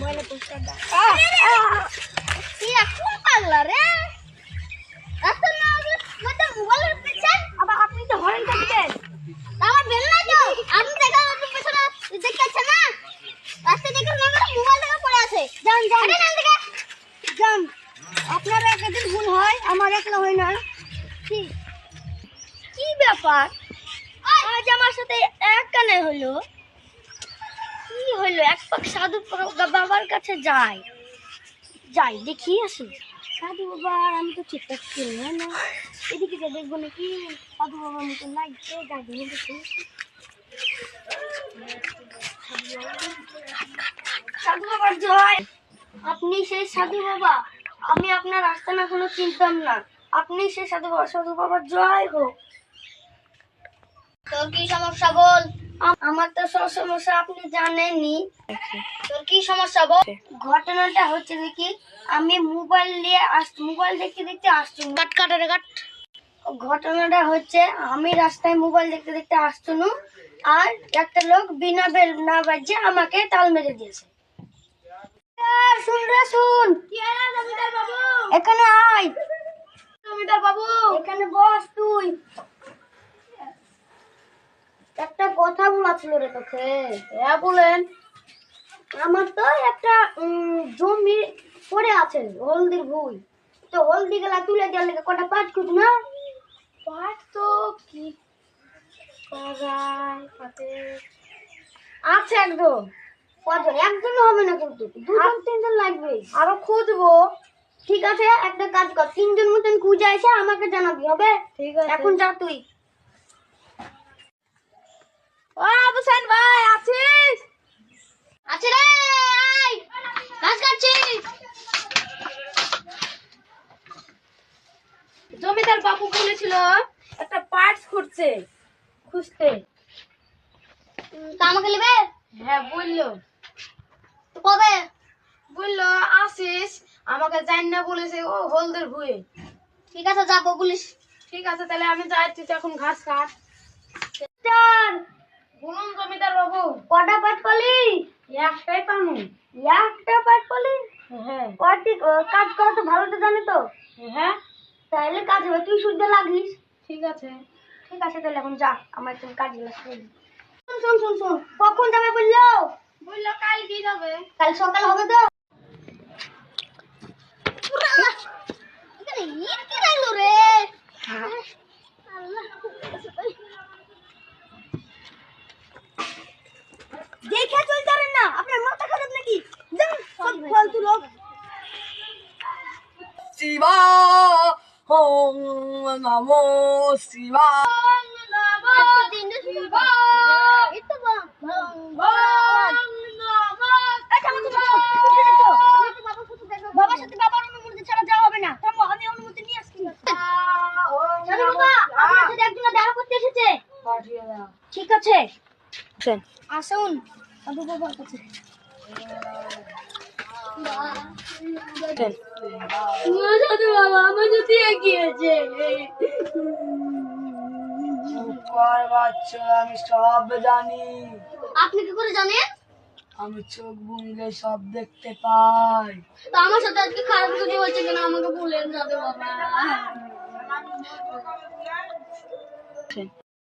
মোবাইলে পোস্টার দাও। কি এখন পাগলা রে? রাস্তা না মধ্যে মোবাইলের পিছনে আবার আপনি তো হরেন দিবেন। আমার বেল নাই তো। আপনি দেখা আপনি পিছনে দেখতেছেন না? রাস্তা দেখে না মোবাইল টাকা পড়ে আছে। যান যান। আরে নাম থেকে যান। আপনার একদিন ভুল হয়, আমার একলা হয় না। কি কি ব্যাপার? আজ আমার সাথে এক কানে হলো। কি হলো? এক পাক সাধু বাবার কাছে যাই দেখি আসি। সাধু বাবা আমি তো ঠিকঠাক চিনি না, এদিকে যে দেখবো নাকি সাধু বাবার মতো লাগছে। যাই দেখি সাধু বাবার জয়। আপনি সেই সাধু বাবা? আমি আপনার রাস্তা না এখনো চিনতাম না। আপনি সেই সাধু বাবা? সাধু বাবার জয় হোক। তোর কি সমস্যা বল? আমার তো সব সমস্যা আপনি জানেনই। তোর কি সমস্যা বল? ঘটনাটা হচ্ছে দেখি আমি মোবাইল দেখতে দেখতে আসছি। ঘটনাটা হচ্ছে আমি রাস্তায় মোবাইল দেখতে দেখতে আসছিল, আর একটা লোক বিনা বেল না বাজে আমাকে তাল মেরে দিয়েছে। শুন রে শুন, জমিদার বাবু এখানে আয়। জমিদার বাবু এখানে বস। তুই একটা কথা বলা ছিল রে তোকে। হ্যাঁ বলেন। আমার তো একটা জমি পড়ে আছে, হলদির ভুই। তো হলদি গেলা তুলে দেওয়ার লেগে কটা পাট খুঁজ না। পাট তো কি আছে একদম। কজন? একজন হবে না কিন্তু, দুজন তিনজন লাগবে। আরো খুঁজবো। ঠিক আছে, একটা কাজ কর, তিনজন মতন খুঁজে এসে আমাকে জানাবি, হবে? ঠিক আছে, এখন যা তুই। ও আবুসান ভাই আছিস? আছে রে, আয় কাজ করছি। জমিদার বাবু বলেছিল একটা পার্টস খুঁজতে। তা আমাকে নেবে? হ্যাঁ বললো। তো কবে বললো? আসিস, আমাকে জান না বলেছে ও হলদের ভুয়ে। ঠিক আছে যা বলিস। ঠিক আছে তাহলে আমি যাই, তুই তো এখন ঘাস কাট। বলুন জমিদার বাবু। কটা পাট করলি? একটাই পানু। একটা পাট করলি? হ্যাঁ। কাজ করা তো ভালো তো জানি তো। হ্যাঁ তাহলে কাজ হবে, তুই শুদ্ধ লাগিস। ঠিক আছে তাহলে এখন যা, আমার একটু কাজ আছে। শুন কখন যাবে বললো? কাল কি যাবে? কাল সকাল হবে তো? দেখে চলতে পারেন না? আপনার মাথা খারাপ নাকি? ফালতু লোক। শিবা ওম নমো শিবা বাবার সাথে বাবার অনুমতি ছাড়া যাওয়া হবে না। আমি অনুমতি নিয়ে আসছি। আপনার সাথে একজন দেখা করতে এসেছে। ঠিক আছে আসুন সাধু বাবার কাছে। সাধু বাবা আমার সাথে এগিয়েছে। বাচ্চা, আমি সব জানি। আপনি কি করে জানেন? আমি চোখ বুনলে সব দেখতে পাই। তো আমার সাথে আজকে খারাপ কিছু হয়েছে কেন আমাকে বলেন সাধু বাবা।